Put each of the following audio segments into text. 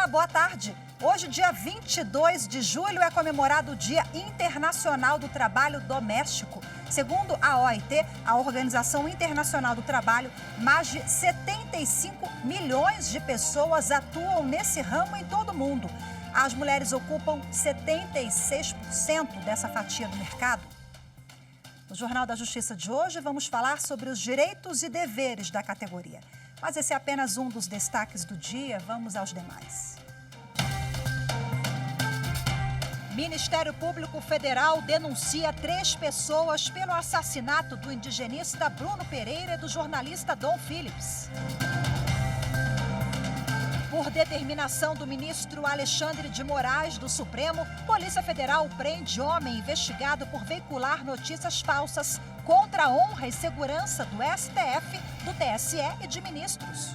boa tarde. Hoje, dia 22 de julho, é comemorado o Dia Internacional do Trabalho Doméstico. Segundo a OIT, a Organização Internacional do Trabalho, mais de 75 milhões de pessoas atuam nesse ramo em todo o mundo. As mulheres ocupam 76% dessa fatia do mercado. No Jornal da Justiça de hoje, vamos falar sobre os direitos e deveres da categoria. Mas esse é apenas um dos destaques do dia. Vamos aos demais. Ministério Público Federal denuncia 3 pessoas pelo assassinato do indigenista Bruno Pereira e do jornalista Dom Phillips. Por determinação do ministro Alexandre de Moraes do Supremo, Polícia Federal prende homem investigado por veicular notícias falsas contra a honra e segurança do STF, do TSE e de ministros.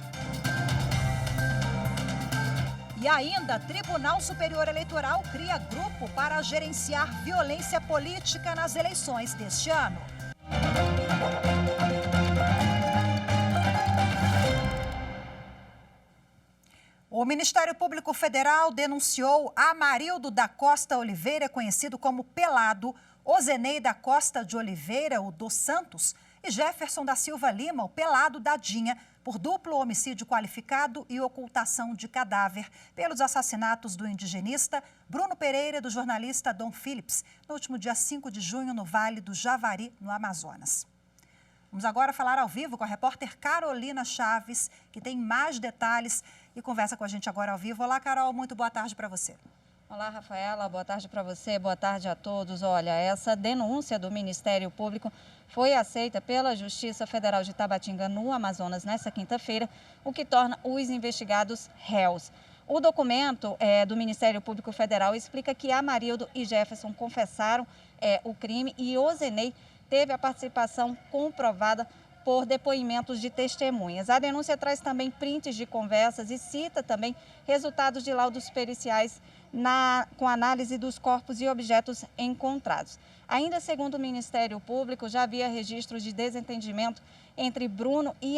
E ainda, Tribunal Superior Eleitoral cria grupo para gerenciar violência política nas eleições deste ano. O Ministério Público Federal denunciou Amarildo da Costa Oliveira, conhecido como Pelado, Ozenei da Costa de Oliveira, o dos Santos, e Jefferson da Silva Lima, o Pelado Dadinha, por duplo homicídio qualificado e ocultação de cadáver pelos assassinatos do indigenista Bruno Pereira e do jornalista Dom Phillips, no último dia 5 de junho, no Vale do Javari, no Amazonas. Vamos agora falar ao vivo com a repórter Carolina Chaves, que tem mais detalhes e conversa com a gente agora ao vivo. Olá, Carol, muito boa tarde para você. Olá, Rafaela, boa tarde para você, boa tarde a todos. Olha, essa denúncia do Ministério Público foi aceita pela Justiça Federal de Tabatinga, no Amazonas, nesta quinta-feira, o que torna os investigados réus. O documento do Ministério Público Federal explica que Amarildo e Jefferson confessaram o crime e Ozenei teve a participação comprovada por depoimentos de testemunhas. A denúncia traz também prints de conversas e cita também resultados de laudos periciais com análise dos corpos e objetos encontrados. Ainda segundo o Ministério Público, já havia registros de desentendimento entre Bruno e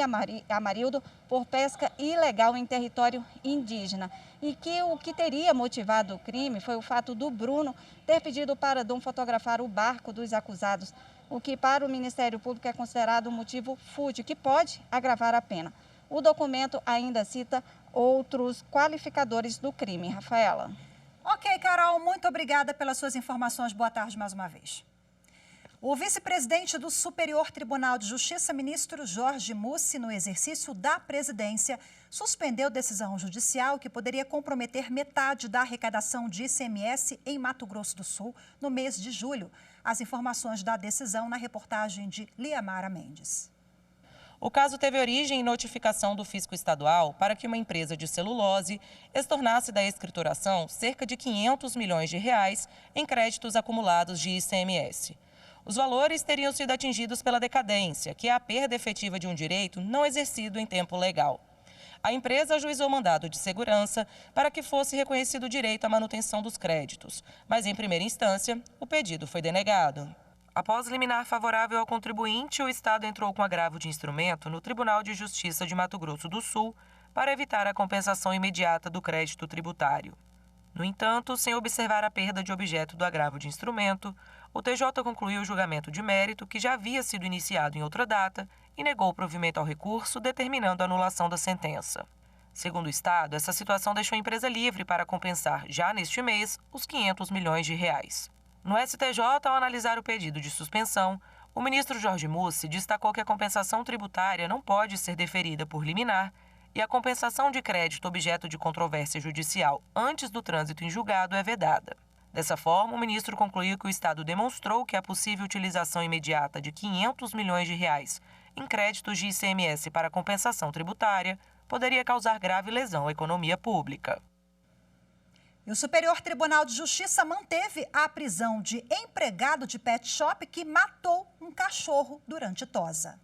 Amarildo por pesca ilegal em território indígena e que o que teria motivado o crime foi o fato do Bruno ter pedido para Dom fotografar o barco dos acusados, o que para o Ministério Público é considerado um motivo fútil, que pode agravar a pena. O documento ainda cita outros qualificadores do crime. Rafaela. Ok, Carol, muito obrigada pelas suas informações. Boa tarde mais uma vez. O vice-presidente do Superior Tribunal de Justiça, ministro Jorge Mussi, no exercício da presidência, suspendeu decisão judicial que poderia comprometer metade da arrecadação de ICMS em Mato Grosso do Sul no mês de julho. As informações da decisão na reportagem de Liamara Mendes. O caso teve origem em notificação do fisco estadual para que uma empresa de celulose estornasse da escrituração cerca de 500 milhões de reais em créditos acumulados de ICMS. Os valores teriam sido atingidos pela decadência, que é a perda efetiva de um direito não exercido em tempo legal. A empresa ajuizou mandado de segurança para que fosse reconhecido o direito à manutenção dos créditos, mas em primeira instância o pedido foi denegado. Após liminar favorável ao contribuinte, o Estado entrou com agravo de instrumento no Tribunal de Justiça de Mato Grosso do Sul para evitar a compensação imediata do crédito tributário. No entanto, sem observar a perda de objeto do agravo de instrumento, o TJ concluiu o julgamento de mérito que já havia sido iniciado em outra data e negou o provimento ao recurso, determinando a anulação da sentença. Segundo o Estado, essa situação deixou a empresa livre para compensar, já neste mês, os 500 milhões de reais. No STJ, ao analisar o pedido de suspensão, o ministro Jorge Mussi destacou que a compensação tributária não pode ser deferida por liminar e a compensação de crédito objeto de controvérsia judicial antes do trânsito em julgado é vedada. Dessa forma, o ministro concluiu que o Estado demonstrou que a possível utilização imediata de 500 milhões de reais em créditos de ICMS para compensação tributária poderia causar grave lesão à economia pública. E o Superior Tribunal de Justiça manteve a prisão de empregado de pet shop que matou um cachorro durante tosa.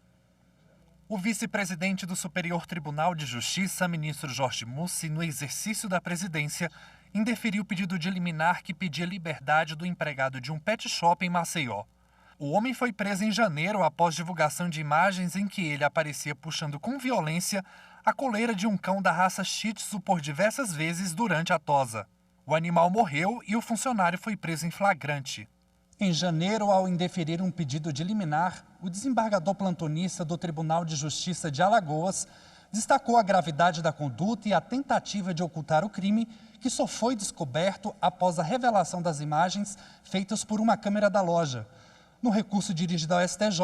O vice-presidente do Superior Tribunal de Justiça, ministro Jorge Mussi, no exercício da presidência, indeferiu o pedido de liminar que pedia liberdade do empregado de um pet shop em Maceió. O homem foi preso em janeiro após divulgação de imagens em que ele aparecia puxando com violência a coleira de um cão da raça Shih Tzu por diversas vezes durante a tosa. O animal morreu e o funcionário foi preso em flagrante. Em janeiro, ao indeferir um pedido de liminar, o desembargador plantonista do Tribunal de Justiça de Alagoas destacou a gravidade da conduta e a tentativa de ocultar o crime, que só foi descoberto após a revelação das imagens feitas por uma câmera da loja. No recurso dirigido ao STJ,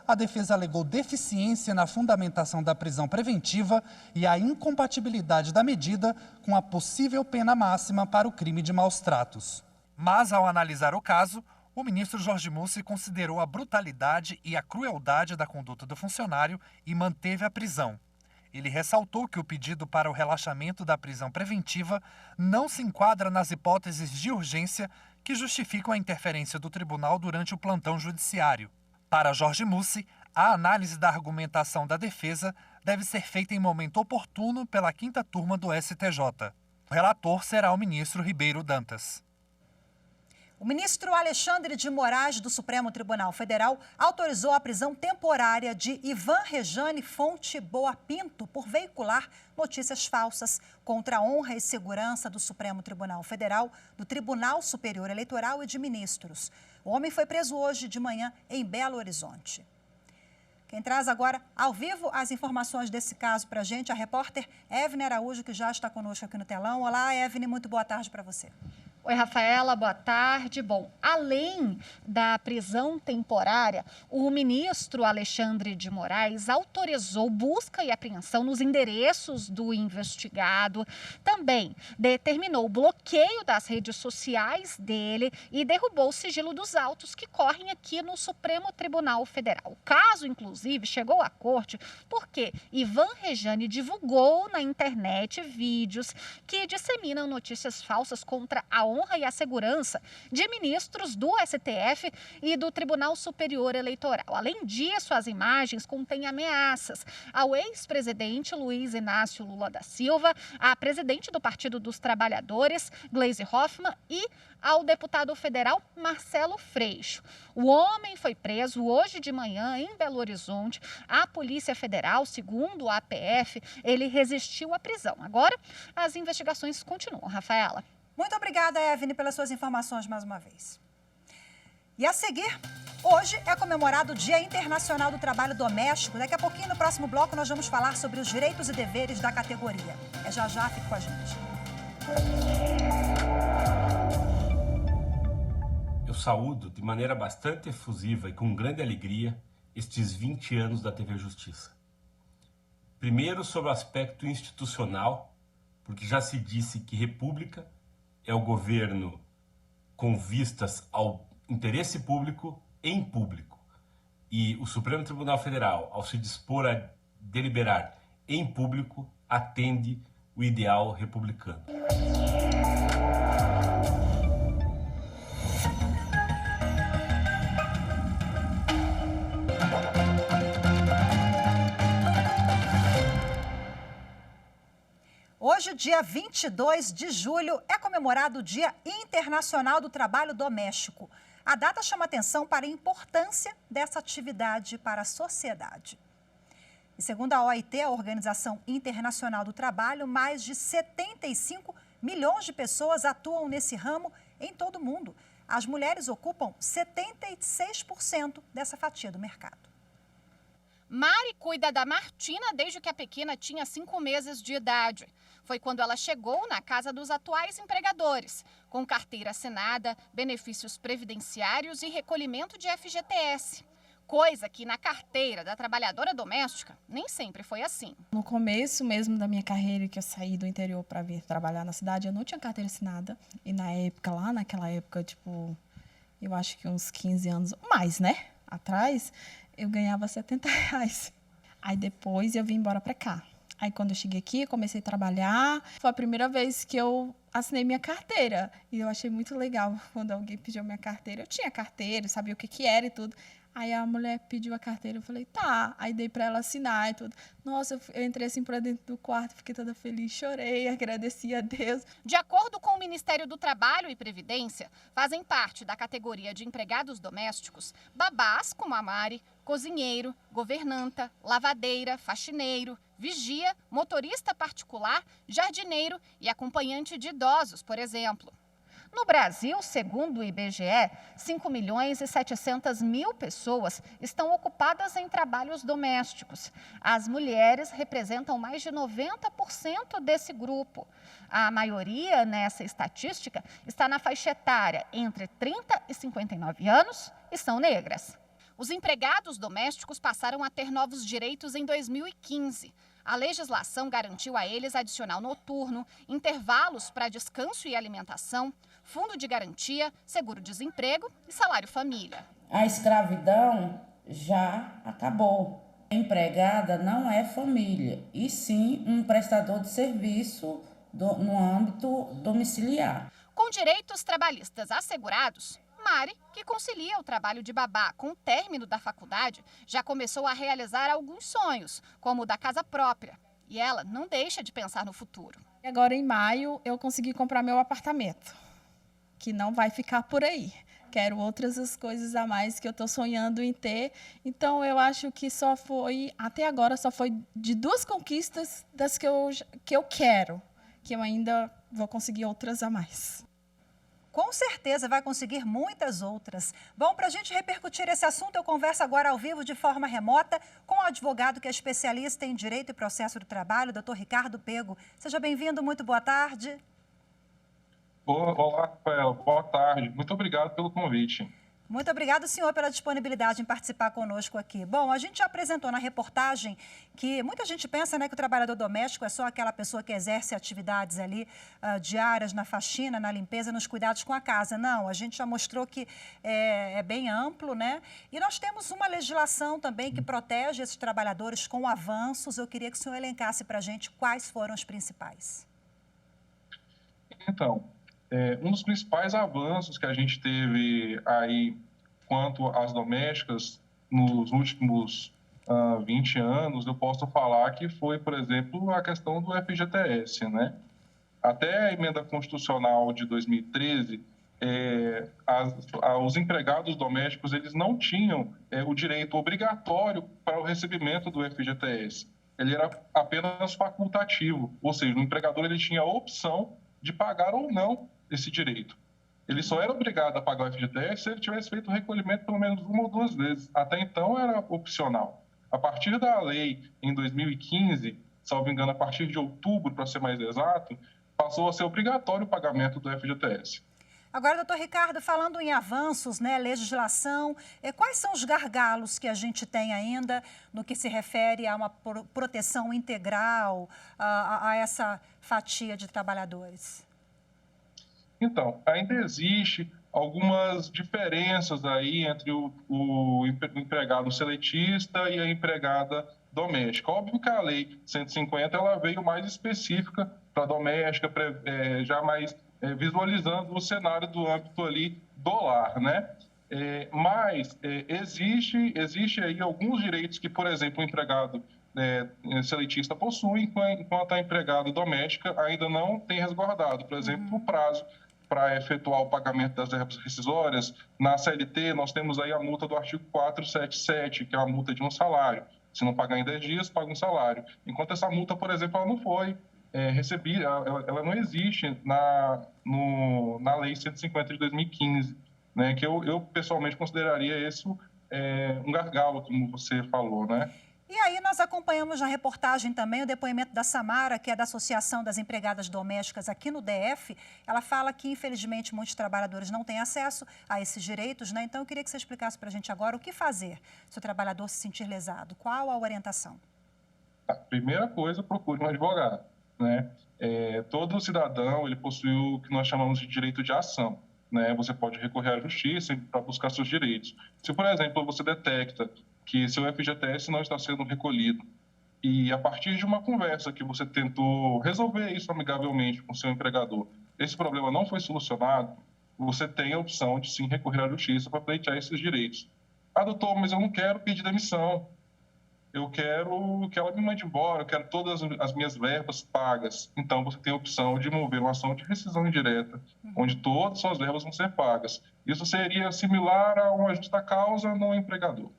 a defesa alegou deficiência na fundamentação da prisão preventiva e a incompatibilidade da medida com a possível pena máxima para o crime de maus-tratos. Mas, ao analisar o caso, o ministro Jorge Mussi considerou a brutalidade e a crueldade da conduta do funcionário e manteve a prisão. Ele ressaltou que o pedido para o relaxamento da prisão preventiva não se enquadra nas hipóteses de urgência que justificam a interferência do tribunal durante o plantão judiciário. Para Jorge Mussi, a análise da argumentação da defesa deve ser feita em momento oportuno pela 5ª turma do STJ. O relator será o ministro Ribeiro Dantas. O ministro Alexandre de Moraes, do Supremo Tribunal Federal, autorizou a prisão temporária de Ivan Rejane Fonte Boa Pinto por veicular notícias falsas contra a honra e segurança do Supremo Tribunal Federal, do Tribunal Superior Eleitoral e de Ministros. O homem foi preso hoje de manhã em Belo Horizonte. Quem traz agora, ao vivo, as informações desse caso para a gente, a repórter Evne Araújo, que já está conosco aqui no telão. Olá, Evne, muito boa tarde para você. Oi, Rafaela, boa tarde. Bom, além da prisão temporária, o ministro Alexandre de Moraes autorizou busca e apreensão nos endereços do investigado, também determinou o bloqueio das redes sociais dele e derrubou o sigilo dos autos que correm aqui no Supremo Tribunal Federal. O caso, inclusive, chegou à corte porque Ivan Rejane divulgou na internet vídeos que disseminam notícias falsas contra a honra e a segurança de ministros do STF e do Tribunal Superior Eleitoral. Além disso, as imagens contêm ameaças ao ex-presidente Luiz Inácio Lula da Silva, à presidente do Partido dos Trabalhadores, Gleisi Hoffmann, e ao deputado federal Marcelo Freixo. O homem foi preso hoje de manhã em Belo Horizonte. A Polícia Federal, segundo a APF, ele resistiu à prisão. Agora, as investigações continuam. Rafaela. Muito obrigada, Evne, pelas suas informações mais uma vez. E a seguir, hoje é comemorado o Dia Internacional do Trabalho Doméstico. Daqui a pouquinho, no próximo bloco, nós vamos falar sobre os direitos e deveres da categoria. É já, fique com a gente. Eu saúdo de maneira bastante efusiva e com grande alegria estes 20 anos da TV Justiça. Primeiro, sobre o aspecto institucional, porque já se disse que república é o governo com vistas ao interesse público em público. E o Supremo Tribunal Federal, ao se dispor a deliberar em público, atende o ideal republicano. Hoje, dia 22 de julho, é comemorado o Dia Internacional do Trabalho Doméstico. A data chama atenção para a importância dessa atividade para a sociedade. E segundo a OIT, a Organização Internacional do Trabalho, mais de 75 milhões de pessoas atuam nesse ramo em todo o mundo. As mulheres ocupam 76% dessa fatia do mercado. Mari cuida da Martina desde que a pequena tinha 5 meses de idade. Foi quando ela chegou na casa dos atuais empregadores, com carteira assinada, benefícios previdenciários e recolhimento de FGTS. Coisa que na carteira da trabalhadora doméstica nem sempre foi assim. No começo mesmo da minha carreira, que eu saí do interior para vir trabalhar na cidade, eu não tinha carteira assinada. E naquela época, eu acho que uns 15 anos, mais, né? Atrás, eu ganhava R$70. Aí depois eu vim embora para cá. Aí quando eu cheguei aqui, comecei a trabalhar. Foi a primeira vez que eu assinei minha carteira. E eu achei muito legal quando alguém pediu minha carteira. Eu tinha carteira, sabia o que era e tudo. Aí a mulher pediu a carteira, eu falei, tá. Aí dei para ela assinar e tudo. Nossa, eu entrei assim para dentro do quarto, fiquei toda feliz, chorei, agradeci a Deus. De acordo com o Ministério do Trabalho e Previdência, fazem parte da categoria de empregados domésticos babás como a Mari, cozinheiro, governanta, lavadeira, faxineiro, vigia, motorista particular, jardineiro e acompanhante de idosos, por exemplo. No Brasil, segundo o IBGE, 5.700.000 pessoas estão ocupadas em trabalhos domésticos. As mulheres representam mais de 90% desse grupo. A maioria nessa estatística está na faixa etária entre 30 e 59 anos e são negras. Os empregados domésticos passaram a ter novos direitos em 2015. A legislação garantiu a eles adicional noturno, intervalos para descanso e alimentação, fundo de garantia, seguro-desemprego e salário-família. A escravidão já acabou. A empregada não é família, e sim um prestador de serviço no âmbito domiciliar. Com direitos trabalhistas assegurados, Mari, que concilia o trabalho de babá com o término da faculdade, já começou a realizar alguns sonhos, como o da casa própria. E ela não deixa de pensar no futuro. Agora, em maio, eu consegui comprar meu apartamento, que não vai ficar por aí. Quero outras coisas a mais que eu estou sonhando em ter. Então, eu acho que até agora, só foi de 2 conquistas das que eu quero, que eu ainda vou conseguir outras a mais. Com certeza vai conseguir muitas outras. Bom, para a gente repercutir esse assunto, eu converso agora ao vivo de forma remota com o advogado que é especialista em Direito e Processo do Trabalho, Dr. Ricardo Pego. Seja bem-vindo, muito boa tarde. Olá, Rafaela, boa tarde. Muito obrigado pelo convite. Muito obrigado, senhor, pela disponibilidade em participar conosco aqui. Bom, a gente já apresentou na reportagem que muita gente pensa, né, que o trabalhador doméstico é só aquela pessoa que exerce atividades ali diárias na faxina, na limpeza, nos cuidados com a casa. Não, a gente já mostrou que é bem amplo, né? E nós temos uma legislação também que protege esses trabalhadores com avanços. Eu queria que o senhor elencasse para a gente quais foram os principais. Então, um dos principais avanços que a gente teve aí quanto às domésticas nos últimos 20 anos, eu posso falar que foi, por exemplo, a questão do FGTS, né? Até a emenda constitucional de 2013, os empregados domésticos eles não tinham o direito obrigatório para o recebimento do FGTS. Ele era apenas facultativo, ou seja, o empregador ele tinha a opção de pagar ou não esse direito. Ele só era obrigado a pagar o FGTS se ele tivesse feito o recolhimento pelo menos 1 ou 2 vezes. Até então era opcional. A partir da lei, em 2015, salvo engano, a partir de outubro, para ser mais exato, passou a ser obrigatório o pagamento do FGTS. Agora, doutor Ricardo, falando em avanços, né, legislação, quais são os gargalos que a gente tem ainda no que se refere a uma proteção integral a essa fatia de trabalhadores? Então, ainda existe algumas diferenças aí entre o empregado seletista e a empregada doméstica. Óbvio que a lei 150 ela veio mais específica para a doméstica, já mais visualizando o cenário do âmbito ali do lar, né? Mas existe aí alguns direitos que, por exemplo, o empregado seletista possui, enquanto a empregada doméstica ainda não tem resguardado. Por exemplo, o prazo para efetuar o pagamento das verbas rescisórias. Na CLT, nós temos aí a multa do artigo 477, que é a multa de um salário. Se não pagar em 10 dias, paga um salário. Enquanto essa multa, por exemplo, ela não foi recebida, ela não existe na Lei 150 de 2015, né, que eu pessoalmente consideraria isso um gargalo, como você falou, né? E aí nós acompanhamos na reportagem também o depoimento da Samara, que é da Associação das Empregadas Domésticas aqui no DF. Ela fala que, infelizmente, muitos trabalhadores não têm acesso a esses direitos, né? Então, eu queria que você explicasse para a gente agora o que fazer se o trabalhador se sentir lesado. Qual a orientação? A primeira coisa, procure um advogado, né? Todo cidadão, ele possui o que nós chamamos de direito de ação, né? Você pode recorrer à justiça para buscar seus direitos. Se, por exemplo, você detecta que seu FGTS não está sendo recolhido e a partir de uma conversa que você tentou resolver isso amigavelmente com seu empregador, esse problema não foi solucionado, você tem a opção de sim recorrer à justiça para pleitear esses direitos. Ah, doutor, mas eu não quero pedir demissão. Eu quero que ela me mande embora, eu quero todas as minhas verbas pagas. Então, você tem a opção de mover uma ação de rescisão indireta, onde todas as suas verbas vão ser pagas. Isso seria similar a uma justa causa no empregador.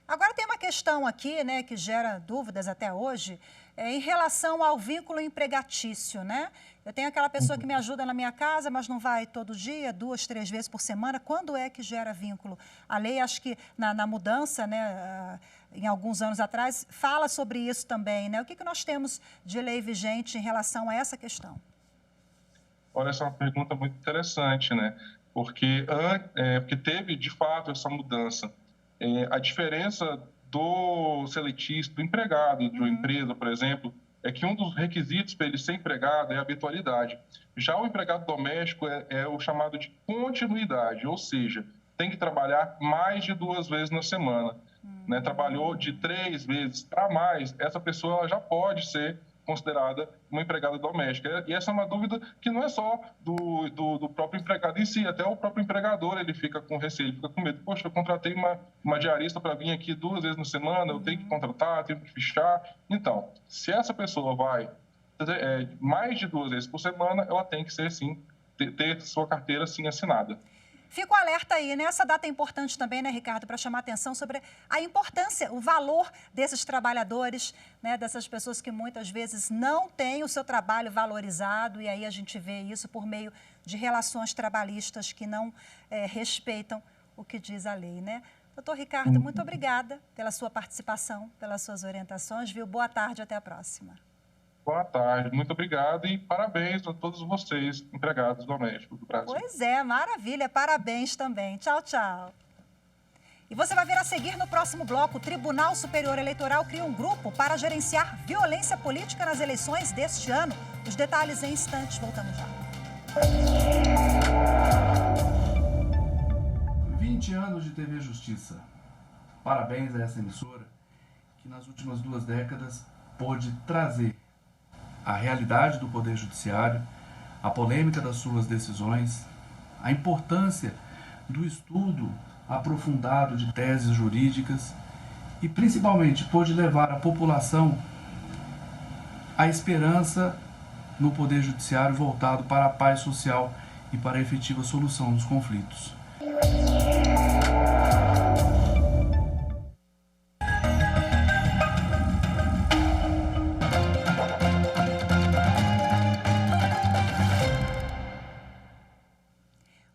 Agora tem uma questão aqui, né, que gera dúvidas até hoje. em relação ao vínculo empregatício, né? Eu tenho aquela pessoa que me ajuda na minha casa, mas não vai todo dia, 2, 3 vezes por semana. Quando é que gera vínculo? A lei, acho que na mudança, né, em alguns anos atrás, fala sobre isso também, né? O que nós temos de lei vigente em relação a essa questão? Olha, essa é uma pergunta muito interessante, né? Porque teve, de fato, essa mudança. A diferença do seletista, do empregado de uma empresa, por exemplo, é que um dos requisitos para ele ser empregado é a habitualidade. Já o empregado doméstico é o chamado de continuidade, ou seja, tem que trabalhar mais de 2 vezes na semana. Né? Trabalhou de 3 vezes para mais, essa pessoa ela já pode ser considerada uma empregada doméstica. E essa é uma dúvida que não é só do próprio empregado em si, até o próprio empregador ele fica com receio, ele fica com medo. Poxa, eu contratei uma diarista para vir aqui 2 vezes na semana, eu tenho que contratar, tenho que fichar. Então, se essa pessoa vai mais de 2 vezes por semana, ela tem que ser, sim, ter sua carteira, sim, assinada. Fico alerta aí, né? Essa data é importante também, né, Ricardo, para chamar atenção sobre a importância, o valor desses trabalhadores, né, dessas pessoas que muitas vezes não têm o seu trabalho valorizado, e aí a gente vê isso por meio de relações trabalhistas que não respeitam o que diz a lei, né? Doutor Ricardo, muito obrigada pela sua participação, pelas suas orientações, viu? Boa tarde, até a próxima. Boa tarde, muito obrigado e parabéns a todos vocês, empregados domésticos do Brasil. Pois é, maravilha, parabéns também. Tchau, tchau. E você vai ver a seguir no próximo bloco, o Tribunal Superior Eleitoral cria um grupo para gerenciar violência política nas eleições deste ano. Os detalhes em instantes, voltamos já. 20 anos de TV Justiça. Parabéns a essa emissora que nas últimas 2 décadas pôde trazer a realidade do Poder Judiciário, a polêmica das suas decisões, a importância do estudo aprofundado de teses jurídicas e, principalmente, pôde levar a população à esperança no Poder Judiciário voltado para a paz social e para a efetiva solução dos conflitos.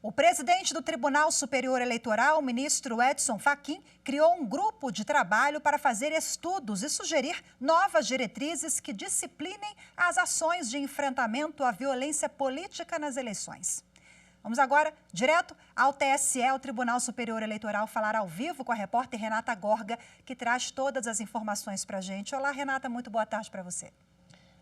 O presidente do Tribunal Superior Eleitoral, o ministro Edson Fachin, criou um grupo de trabalho para fazer estudos e sugerir novas diretrizes que disciplinem as ações de enfrentamento à violência política nas eleições. Vamos agora direto ao TSE, o Tribunal Superior Eleitoral, falar ao vivo com a repórter Renata Gorga, que traz todas as informações para a gente. Olá, Renata, muito boa tarde para você.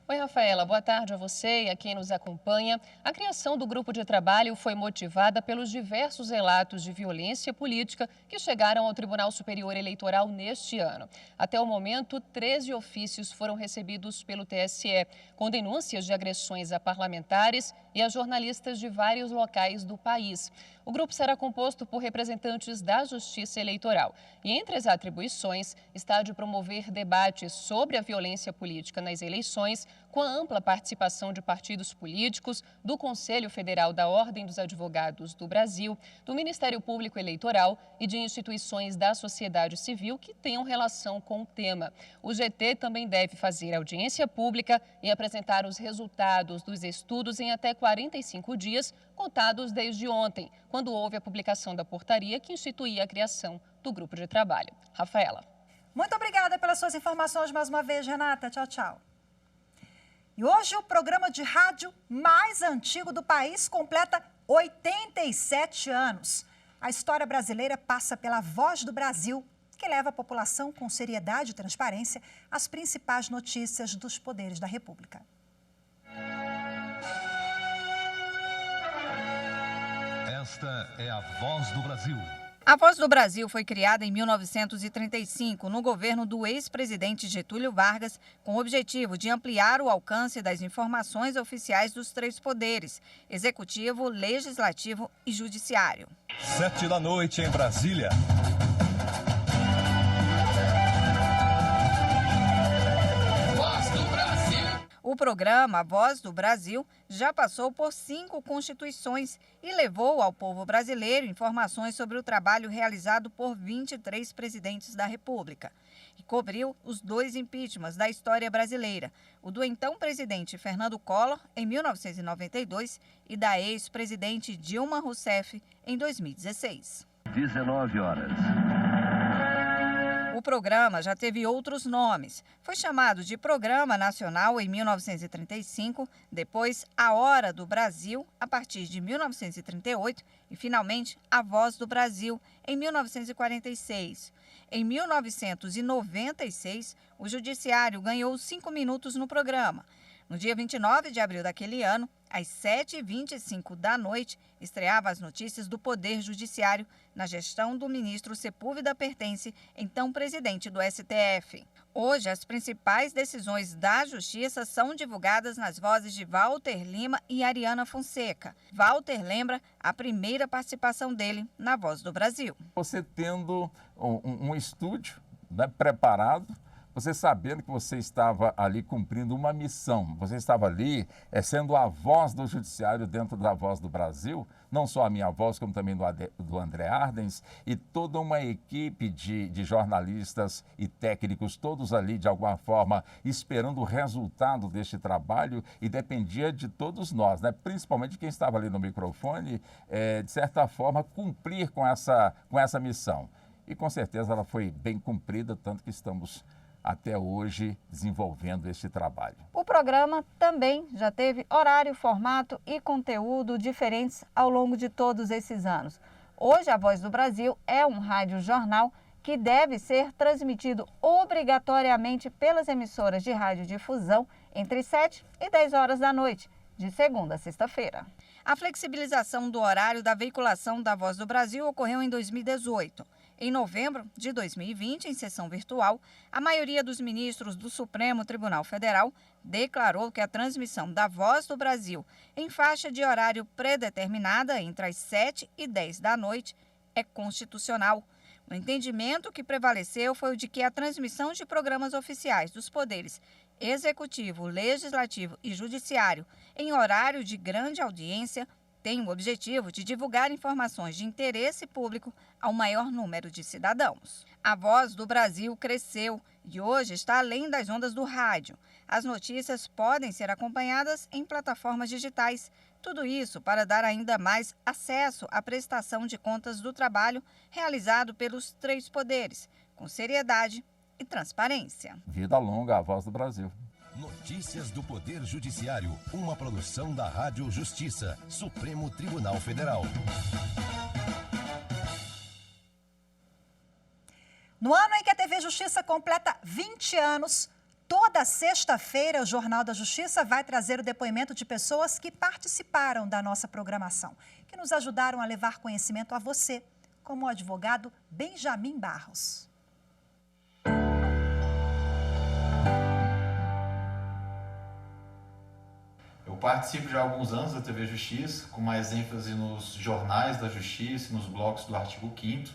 Oi, Rafaela, boa tarde a você e a quem nos acompanha. A criação do grupo de trabalho foi motivada pelos diversos relatos de violência política que chegaram ao Tribunal Superior Eleitoral neste ano. Até o momento, 13 ofícios foram recebidos pelo TSE, com denúncias de agressões a parlamentares e a jornalistas de vários locais do país. O grupo será composto por representantes da Justiça Eleitoral e, entre as atribuições, está de promover debates sobre a violência política nas eleições, com a ampla participação de partidos políticos, do Conselho Federal da Ordem dos Advogados do Brasil, do Ministério Público Eleitoral e de instituições da sociedade civil que tenham relação com o tema. O GT também deve fazer audiência pública e apresentar os resultados dos estudos em até 45 dias, contados desde ontem, quando houve a publicação da portaria que instituía a criação do grupo de trabalho. Rafaela. Muito obrigada pelas suas informações mais uma vez, Renata. Tchau, tchau. E hoje o programa de rádio mais antigo do país completa 87 anos. A história brasileira passa pela Voz do Brasil, que leva a população com seriedade e transparência às principais notícias dos poderes da República. Esta é a Voz do Brasil. A Voz do Brasil foi criada em 1935, no governo do ex-presidente Getúlio Vargas, com o objetivo de ampliar o alcance das informações oficiais dos 3 poderes: executivo, legislativo e judiciário. 7h em Brasília. O programa A Voz do Brasil já passou por 5 constituições e levou ao povo brasileiro informações sobre o trabalho realizado por 23 presidentes da República. E cobriu os 2 impeachments da história brasileira, o do então presidente Fernando Collor, em 1992, e da ex-presidente Dilma Rousseff, em 2016. 19 horas. O programa já teve outros nomes. Foi chamado de Programa Nacional em 1935, depois A Hora do Brasil, a partir de 1938, e finalmente A Voz do Brasil, em 1946. Em 1996, o Judiciário ganhou 5 minutos no programa. No dia 29 de abril daquele ano, às 7h25 da noite, estreava as notícias do Poder Judiciário na gestão do ministro Sepúlveda Pertence, então presidente do STF. Hoje, as principais decisões da Justiça são divulgadas nas vozes de Walter Lima e Ariana Fonseca. Walter lembra a primeira participação dele na Voz do Brasil. Você tendo um estúdio, né, preparado, você sabendo que você estava ali cumprindo uma missão, você estava ali sendo a voz do Judiciário dentro da Voz do Brasil, não só a minha voz, como também do André Ardens, e toda uma equipe de jornalistas e técnicos, todos ali, de alguma forma, esperando o resultado deste trabalho, e dependia de todos nós, né? Principalmente quem estava ali no microfone, de certa forma, cumprir com essa missão. E com certeza ela foi bem cumprida, tanto que estamos até hoje desenvolvendo este trabalho. O programa também já teve horário, formato e conteúdo diferentes ao longo de todos esses anos. Hoje, a Voz do Brasil é um rádio-jornal que deve ser transmitido obrigatoriamente pelas emissoras de radiodifusão entre 7 e 10 horas da noite, de segunda a sexta-feira. A flexibilização do horário da veiculação da Voz do Brasil ocorreu em 2018. Em novembro de 2020, em sessão virtual, a maioria dos ministros do Supremo Tribunal Federal declarou que a transmissão da Voz do Brasil em faixa de horário predeterminada entre as 7 e 10 da noite é constitucional. O entendimento que prevaleceu foi o de que a transmissão de programas oficiais dos poderes Executivo, Legislativo e Judiciário em horário de grande audiência tem o objetivo de divulgar informações de interesse público ao maior número de cidadãos. A Voz do Brasil cresceu e hoje está além das ondas do rádio. As notícias podem ser acompanhadas em plataformas digitais. Tudo isso para dar ainda mais acesso à prestação de contas do trabalho realizado pelos 3 poderes, com seriedade e transparência. Vida longa à Voz do Brasil. Notícias do Poder Judiciário, uma produção da Rádio Justiça, Supremo Tribunal Federal. No ano em que a TV Justiça completa 20 anos, toda sexta-feira o Jornal da Justiça vai trazer o depoimento de pessoas que participaram da nossa programação, que nos ajudaram a levar conhecimento a você, como o advogado Benjamin Barros. Eu participo já há alguns anos da TV Justiça, com mais ênfase nos jornais da Justiça, nos blocos do artigo 5º,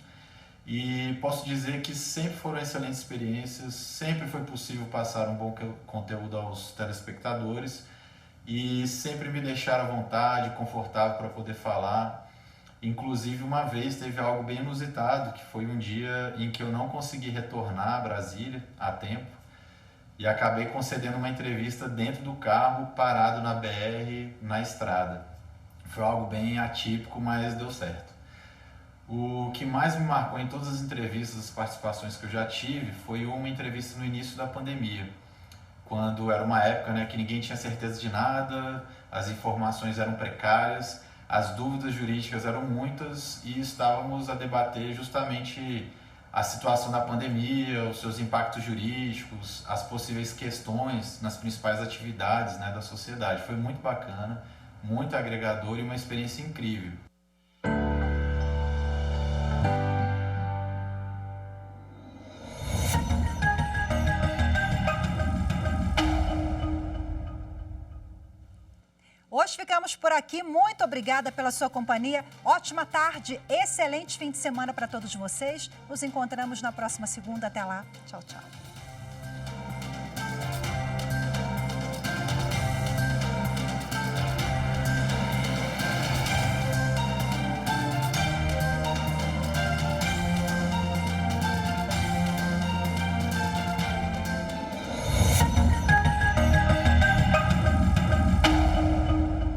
e posso dizer que sempre foram excelentes experiências, sempre foi possível passar um bom conteúdo aos telespectadores e sempre me deixaram à vontade, confortável para poder falar. Inclusive, uma vez teve algo bem inusitado, que foi um dia em que eu não consegui retornar a Brasília a tempo, e acabei concedendo uma entrevista dentro do carro, parado na BR, na estrada. Foi algo bem atípico, mas deu certo. O que mais me marcou em todas as entrevistas, as participações que eu já tive, foi uma entrevista no início da pandemia, quando era uma época, que ninguém tinha certeza de nada, as informações eram precárias, as dúvidas jurídicas eram muitas e estávamos a debater justamente a situação da pandemia, os seus impactos jurídicos, as possíveis questões nas principais atividades da sociedade. Foi muito bacana, muito agregador e uma experiência incrível. Hoje ficamos por aqui. Muito obrigada pela sua companhia. Ótima tarde, excelente fim de semana para todos vocês. Nos encontramos na próxima segunda. Até lá. Tchau, tchau.